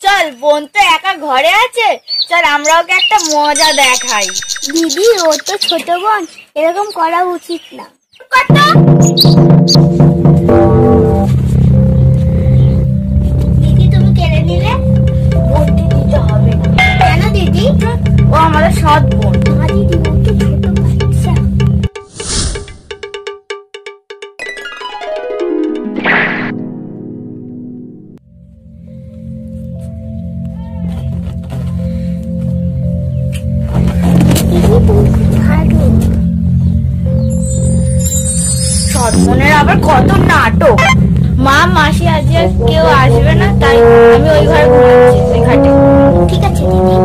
চল, বোন তো একা ঘরে আছে, চল আমরা ওকে একটা মজা দেখাই। দিদি, ও তো ছোট বোন, এরকম করা উচিত না। কত দিদি, তুমি কেড়ে নিলে। বোনটি দিতে হবে না। কেন দিদি? ও আমাদের সৎ বোন। না দিদি, ও তো ছোট বাচ্চা। সৎ বোনের আবার কত নাটক। মা মাসি আজ কেউ আসবে না, তাই আমি ওই ঘরে ঘুমাচ্ছি, ওই ঘাটে। ঠিক আছে দিদি।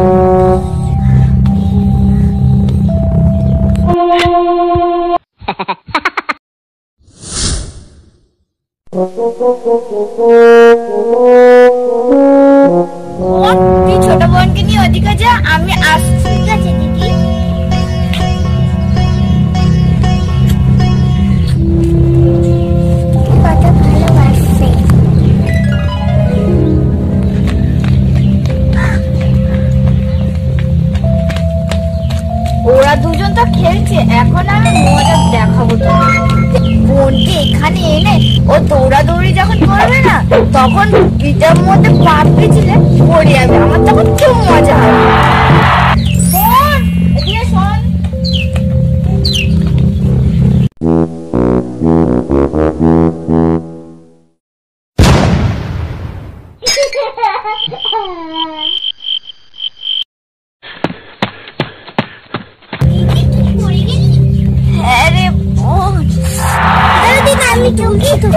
তুই ছোট বোনকে নিয়ে ওদিকে যা, আমি আসছি। ঠিক আছে দিদি। কত ভালোবাসছে। ওরা দুজন তো খেলছে, এখন আমি মজা দেখাবো তোকে। বোনকে এখানে এনে ও দৌড়াদৌড়ি যখন করবে না, তখন পিঠার মধ্যে পাপ পিছিলে পড়ে যাবে, আমার তখন খুব মজা হবে। বোন, এদিকে শোন। হ্যাঁ রে বোন, আমি চলছি তো।